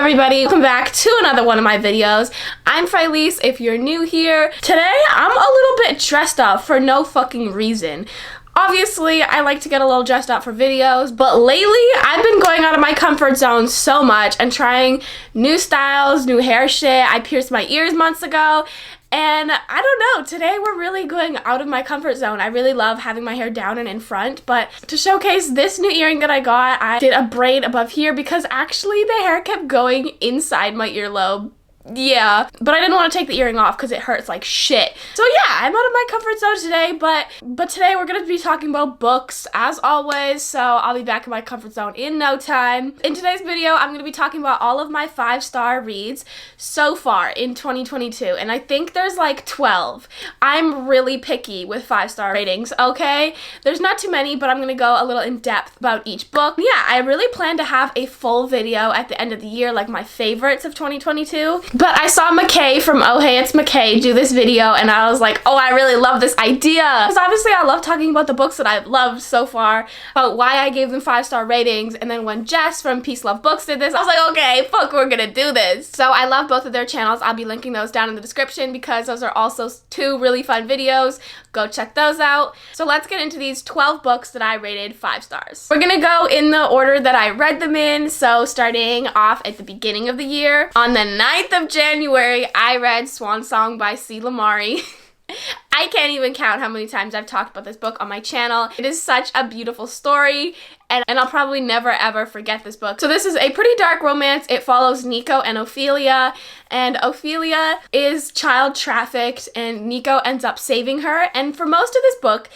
everybody, welcome back to another one of my videos. I'm Freyleyce if you're new here. Today I'm a little bit dressed up for no fucking reason. Obviously, I like to get a little dressed up for videos, but lately I've been going out of my comfort zone so much and trying new styles, new hair shit. I pierced my ears months ago. And I don't know, today we're really going out of my comfort zone. I really love having my hair down and in front, but to showcase this new earring that I got, I did a braid above here because actually the hair kept going inside my earlobe. Yeah, but I didn't want to take the earring off because it hurts like shit. So yeah, I'm out of my comfort zone today, but today we're going to be talking about books as always, so I'll be back in my comfort zone in no time. In today's video, I'm going to be talking about all of my 5-star reads so far in 2022, and I think there's like 12. I'm really picky with 5-star ratings, okay? There's not too many, but I'm going to go a little in depth about each book. Yeah, I really plan to have a full video at the end of the year, like my favorites of 2022. But I saw Michaes from Oh Hey It's Michaes do this video and I was like, oh, I really love this idea. Because obviously I love talking about the books that I've loved so far, about why I gave them 5-star ratings, and then when Jess from Peace Love Books did this, I was like, okay, fuck, we're gonna do this. So I love both of their channels. I'll be linking those down in the description because those are also 2 really fun videos. Go check those out. So let's get into these 12 books that I rated 5 stars. We're gonna go in the order that I read them in, so starting off at the beginning of the year. On the 9th of January, I read Swan Song by C. Lamari. I can't even count how many times I've talked about this book on my channel. It is such a beautiful story, and I'll probably never ever forget this book. So this is a pretty dark romance. It follows Nico and Ophelia, and Ophelia is child trafficked, and Nico ends up saving her, and for most of this book,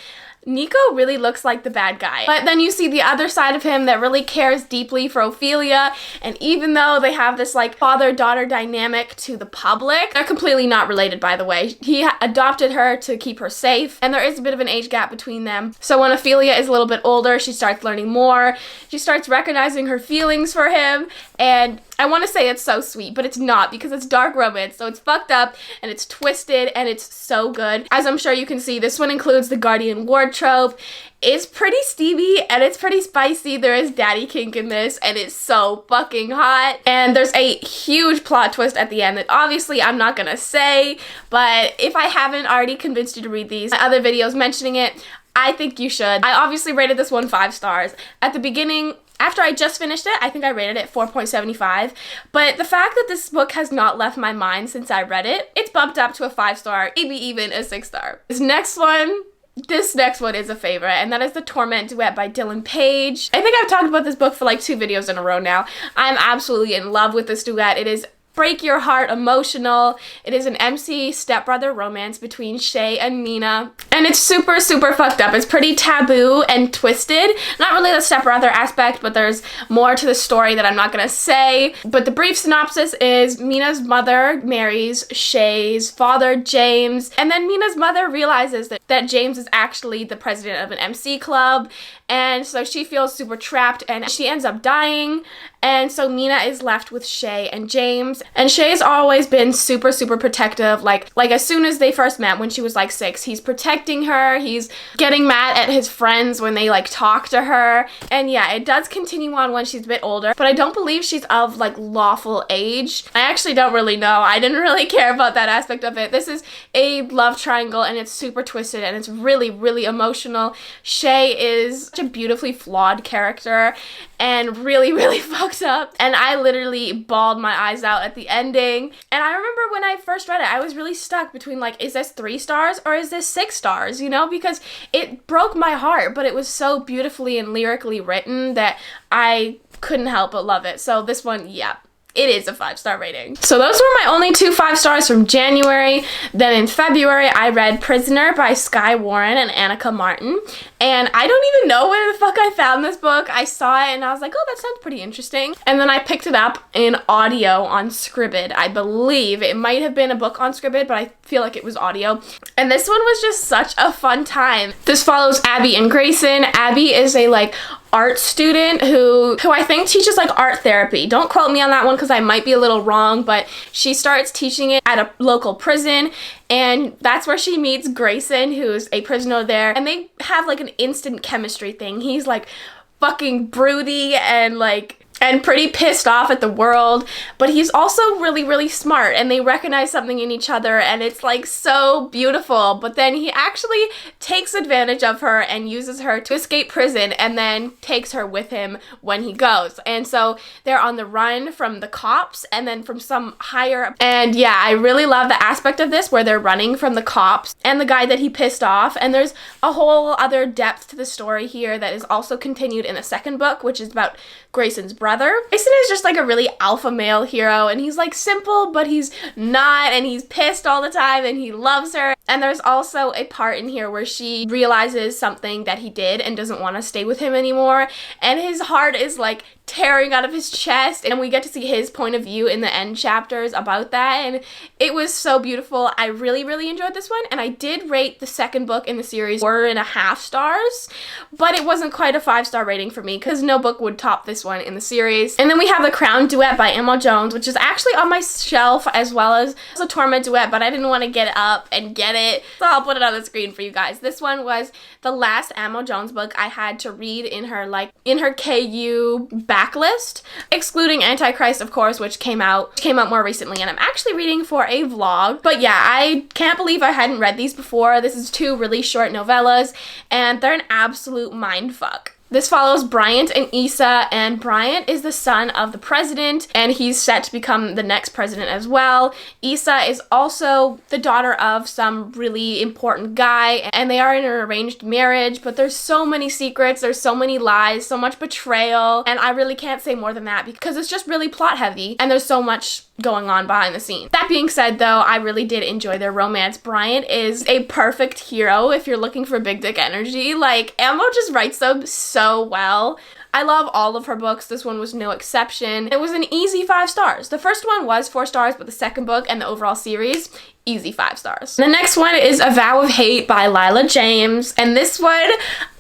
Nico really looks like the bad guy. But then you see the other side of him that really cares deeply for Ophelia, and even though they have this like father-daughter dynamic to the public, they're completely not related, by the way. He adopted her to keep her safe, and there is a bit of an age gap between them. So when Ophelia is a little bit older, she starts learning more. She starts recognizing her feelings for him, and I want to say it's so sweet, but it's not because it's dark romance, so it's fucked up and it's twisted and it's so good. As I'm sure you can see, this one includes the Guardian wardrobe. It's pretty steamy and it's pretty spicy. There is daddy kink in this and it's so fucking hot. And there's a huge plot twist at the end that obviously I'm not gonna say, but if I haven't already convinced you to read these other videos mentioning it, I think you should. I obviously rated this one 5 stars. At the beginning, after I just finished it, I think I rated it 4.75, but the fact that this book has not left my mind since I read it, it's bumped up to a 5-star, maybe even a 6-star. This next one is a favorite, and that is the Torment Duet by Dylan Page. I think I've talked about this book for like 2 videos in a row now. I'm absolutely in love with this duet. It is break your heart emotional. It is an MC stepbrother romance between Shay and Mina, and it's super fucked up. It's pretty taboo and twisted. Not really the stepbrother aspect, but there's more to the story that I'm not gonna say. But the brief synopsis is Mina's mother marries Shay's father, James, and then Mina's mother realizes that James is actually the president of an MC club, and so she feels super trapped and she ends up dying. And so Mina is left with Shay and James. And Shay's always been super protective. Like as soon as they first met when she was like 6, he's protecting her. He's getting mad at his friends when they like talk to her. And yeah, it does continue on when she's a bit older, but I don't believe she's of like lawful age. I actually don't really know. I didn't really care about that aspect of it. This is a love triangle and it's super twisted and it's really emotional. Shay is such a beautifully flawed character and really fucked up, and I literally bawled my eyes out at the ending. And I remember when I first read it, I was really stuck between like, is this 3 stars or is this 6 stars, you know, because it broke my heart, but it was so beautifully and lyrically written that I couldn't help but love it. So this one, yeah, it is a 5-star rating. So those were my only 2 5 stars from January. Then in February, I read Prisoner by Skye Warren and Annika Martin. And I don't even know where the fuck I found this book. I saw it and I was like, oh, that sounds pretty interesting. And then I picked it up in audio on Scribd. I believe it might have been a book on Scribd, but I feel like it was audio. And this one was just such a fun time. This follows Abby and Grayson. Abby is a like art student who I think teaches like art therapy. Don't quote me on that one because I might be a little wrong, but she starts teaching it at a local prison, and that's where she meets Grayson, who's a prisoner there, and they have like an instant chemistry thing. He's like fucking broody and like and pretty pissed off at the world, but he's also really, really smart, and they recognize something in each other, and it's like so beautiful. But then he actually takes advantage of her and uses her to escape prison, and then takes her with him when he goes. And so they're on the run from the cops and then from some higher, and yeah, I really love the aspect of this where they're running from the cops and the guy that he pissed off, and there's a whole other depth to the story here that is also continued in the second book, which is about Grayson's brother. Grayson is just like a really alpha male hero, and he's like simple, but he's not, and he's pissed all the time, and he loves her. And there's also a part in here where she realizes something that he did and doesn't want to stay with him anymore, and his heart is like tearing out of his chest, and we get to see his point of view in the end chapters about that, and it was so beautiful. I really, really enjoyed this one, and I did rate the second book in the series 4.5 stars, but it wasn't quite a 5-star rating for me because no book would top this one in the series. And then we have the Crown Duet by Emma Jones, which is actually on my shelf, as well as a Torment Duet, but I didn't want to get it up and get it, so I'll put it on the screen for you guys. This one was the last Emma Jones book I had to read in her KU backlist, excluding Antichrist, of course, which came out more recently, and I'm actually reading for a vlog. But yeah, I can't believe I hadn't read these before. This is 2 really short novellas, and they're an absolute mindfuck. This follows Bryant and Issa, and Bryant is the son of the president, and he's set to become the next president as well. Issa is also the daughter of some really important guy, and they are in an arranged marriage, but there's so many secrets, there's so many lies, so much betrayal, and I really can't say more than that because it's just really plot heavy, and there's so much going on behind the scenes. That being said, though, I really did enjoy their romance. Bryant is a perfect hero if you're looking for big dick energy. Like, Emma just writes them so well. I love all of her books. This one was no exception. It was an easy 5 stars. The first one was 4 stars, but the second book and the overall series, easy 5 stars. The next one is A Vow of Hate by Lila James, and this one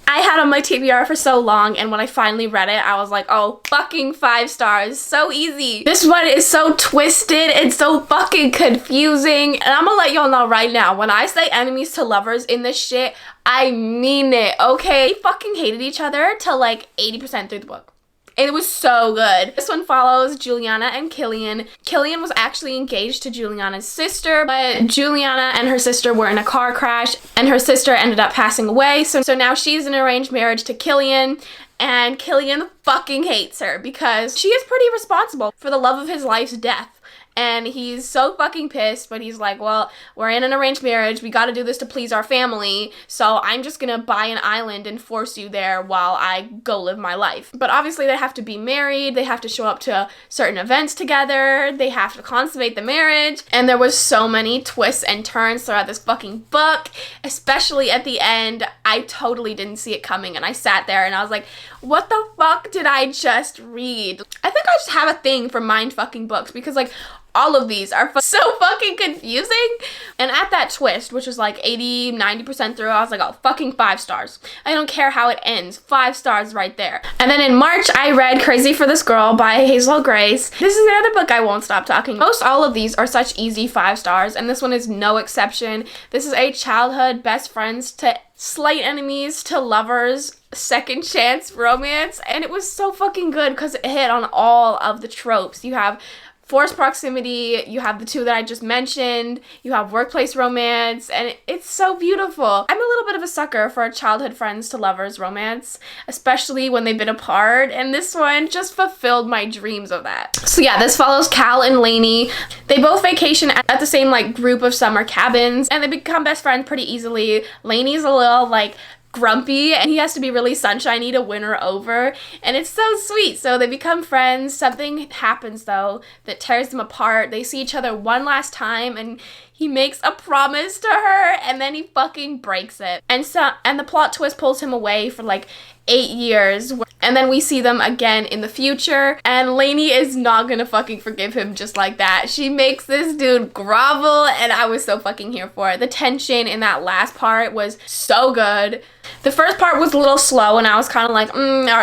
I had on my TBR for so long, and when I finally read it, I was like, oh, fucking 5 stars. So easy. This one is so twisted and so fucking confusing, and I'm gonna let y'all know right now, when I say enemies to lovers in this shit, I mean it, okay? They fucking hated each other till like 80% through the book. It was so good. This one follows Juliana and Killian. Killian was actually engaged to Juliana's sister, but Juliana and her sister were in a car crash, and her sister ended up passing away. So now she's in an arranged marriage to Killian, and Killian fucking hates her because she is pretty responsible for the love of his life's death. And he's so fucking pissed, but he's like, well, we're in an arranged marriage, we gotta do this to please our family, so I'm just gonna buy an island and force you there while I go live my life. But obviously they have to be married, they have to show up to certain events together, they have to consummate the marriage, and there was so many twists and turns throughout this fucking book, especially at the end. I totally didn't see it coming, and I sat there and I was like, what the fuck did I just read? I think I just have a thing for mind fucking books because like all of these are so fucking confusing. And at that twist, which was like 80-90% through, I was like, oh, fucking 5 stars. I don't care how it ends. 5 stars right there. And then in March, I read Crazy for This Girl by Hazel Grace. This is another book I won't stop talking. Most all of these are such easy 5 stars, and this one is no exception. This is a childhood best friends to slight enemies to lovers second chance romance, and it was so fucking good because it hit on all of the tropes. You have forced proximity, you have the 2 that I just mentioned, you have workplace romance, and it's so beautiful. I'm a little bit of a sucker for a childhood friends to lovers romance, especially when they've been apart, and this one just fulfilled my dreams of that. So yeah, this follows Cal and Lainey. They both vacation at the same like group of summer cabins, and they become best friends pretty easily. Lainey's a little like grumpy, and he has to be really sunshiny to win her over, and it's so sweet. So they become friends. Something happens though that tears them apart. They see each other one last time, and he makes a promise to her, and then he fucking breaks it. And the plot twist pulls him away for like 8 years, and then we see them again in the future, and Lainey is not gonna fucking forgive him just like that. She makes this dude grovel, and I was so fucking here for it. The tension in that last part was so good. The first part was a little slow, and I was kind of like,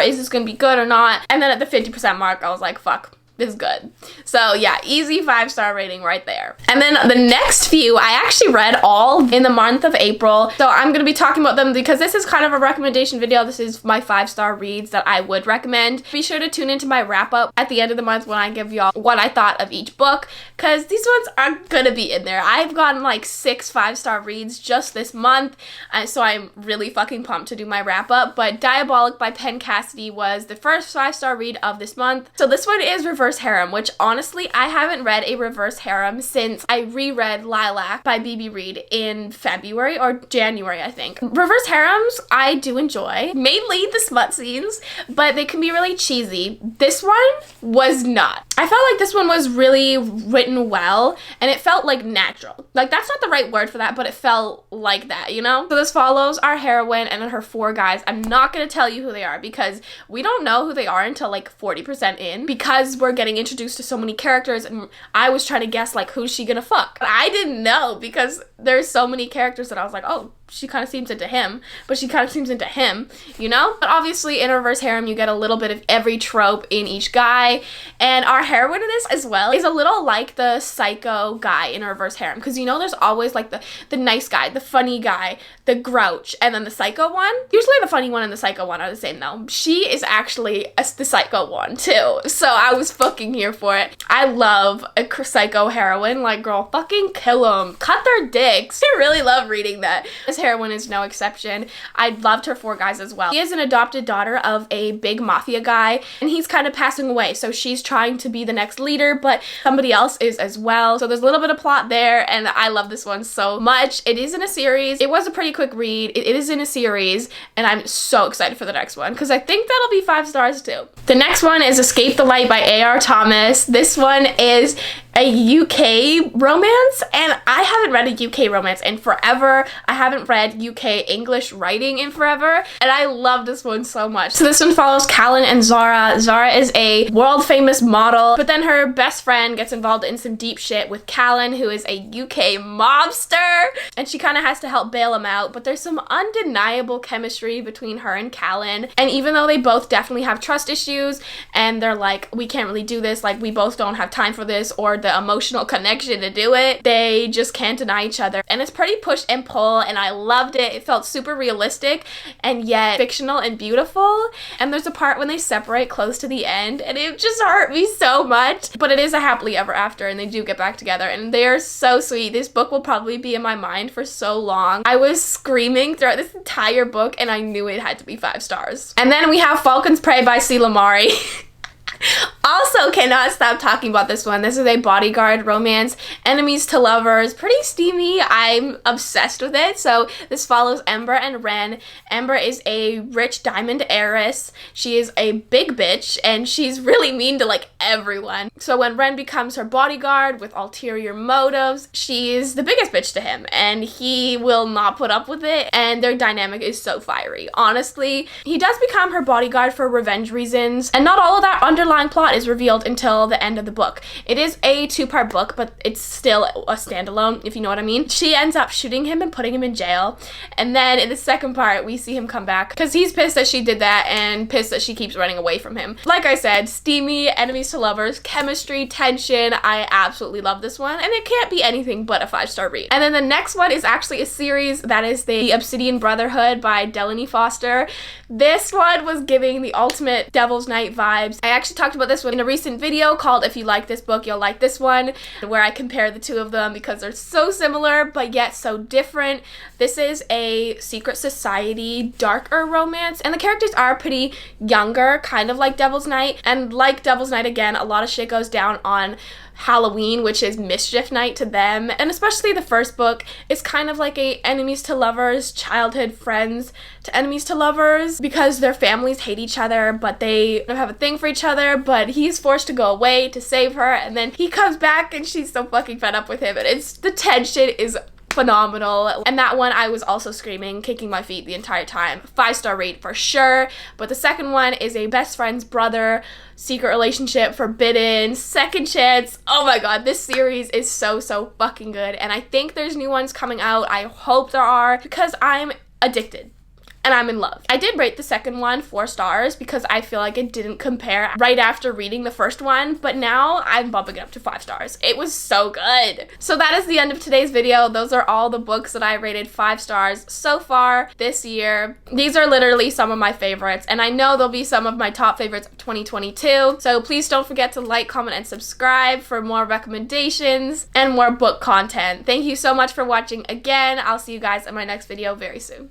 is this gonna be good or not? And then at the 50% mark, I was like, fuck. is good. So yeah, easy 5-star rating right there. And then the next few, I actually read all in the month of April. So I'm going to be talking about them because this is kind of a recommendation video. This is my 5-star reads that I would recommend. Be sure to tune into my wrap up at the end of the month when I give y'all what I thought of each book, because these ones are going to be in there. I've gotten like 6 5-star reads just this month, so I'm really fucking pumped to do my wrap up. But Diabolic by Penn Cassidy was the first 5-star read of this month. So this one is Reverse Harem, which honestly I haven't read a reverse harem since I reread Lilac by BB Reed in February or January, I think. Reverse harems I do enjoy, mainly the smut scenes, but they can be really cheesy. This one was not. I felt like this one was really written well, and it felt like natural. Like, that's not the right word for that, but it felt like that, you know? So this follows our heroine and her 4 guys. I'm not gonna tell you who they are because we don't know who they are until like 40% in, because we're getting introduced to so many characters, and I was trying to guess like who's she gonna fuck. But I didn't know because there's so many characters that I was like, oh, she kind of seems into him, but she kind of seems into him, you know? But obviously in a reverse harem, you get a little bit of every trope in each guy, and our heroine in this as well is a little like the psycho guy in a reverse harem, because you know there's always like the nice guy, the funny guy, the grouch, and then the psycho one. Usually the funny one and the psycho one are the same though. She is actually the psycho one too, so I was fucking here for it. I love a psycho heroine. Like, girl, fucking kill them, cut their dicks. I really love reading that. This heroine is no exception. I loved her 4 guys as well. She is an adopted daughter of a big mafia guy, and he's kind of passing away, so she's trying to be the next leader, but somebody else is as well. So there's a little bit of plot there, and I love this one so much. It is in a series. It was a pretty quick read. It is in a series, and I'm so excited for the next one because I think that'll be 5 stars too. The next one is Escape the Light by A.R. Thomas. This one is a UK romance, and I haven't read a UK romance in forever. I haven't read UK English writing in forever, and I love this one so much. So this one follows Callan and Zara. Zara is a world famous model, but then her best friend gets involved in some deep shit with Callan, who is a UK mobster, and she kind of has to help bail him out, but there's some undeniable chemistry between her and Callan, and even though they both definitely have trust issues, and they're like, we can't really do this, like we both don't have time for this or the emotional connection to do it, they just can't deny each other. And it's pretty push and pull, and I loved it. It felt super realistic and yet fictional and beautiful. And there's a part when they separate close to the end, and it just hurt me so much. But it is a happily ever after, and they do get back together, and they are so sweet. This book will probably be in my mind for so long. I was screaming throughout this entire book, and I knew it had to be 5 stars. And then we have Falcons Prey by C. Lamari. Also cannot stop talking about this one. This is a bodyguard romance, enemies to lovers, pretty steamy. I'm obsessed with it. So this follows Ember and Ren. Ember is a rich diamond heiress. She is a big bitch, and she's really mean to like everyone. So when Ren becomes her bodyguard with ulterior motives, she's the biggest bitch to him, and he will not put up with it, and their dynamic is so fiery. Honestly, he does become her bodyguard for revenge reasons, and not all of that underlying plot is revealed until the end of the book. It is a 2-part book, but it's still a standalone, if you know what I mean. She ends up shooting him and putting him in jail, and then in the second part we see him come back because he's pissed that she did that and pissed that she keeps running away from him. Like I said, steamy, enemies to lovers, chemistry, tension. I absolutely love this one, and it can't be anything but a 5-star read. And then the next one is actually a series, that is the Obsidian Brotherhood by Delaney Foster. This one was giving the ultimate Devil's Night vibes. I actually talked about this one in a recent video called If You Like This Book, You'll Like This One, where I compare the two of them because they're so similar but yet so different. This is a secret society, darker romance, and the characters are pretty younger, kind of like Devil's Night. And like Devil's Night again, a lot of shit goes down on Halloween, which is mischief night to them, and especially the first book is kind of like a enemies to lovers, childhood friends to enemies to lovers, because their families hate each other but they don't have a thing for each other, but he's forced to go away to save her, and then he comes back and she's so fucking fed up with him, and the tension is phenomenal. And that one I was also screaming, kicking my feet the entire time. 5-star rate for sure. But the second one is a best friend's brother, secret relationship, forbidden, second chance. Oh my god, this series is so fucking good, and I think there's new ones coming out. I hope there are, because I'm addicted. and I'm in love. I did rate the second one 4 stars because I feel like it didn't compare right after reading the first one, but now I'm bumping it up to 5 stars. It was so good. So that is the end of today's video. Those are all the books that I rated 5 stars so far this year. These are literally some of my favorites, and I know they'll be some of my top favorites of 2022. So please don't forget to like, comment, and subscribe for more recommendations and more book content. Thank you so much for watching again. I'll see you guys in my next video very soon.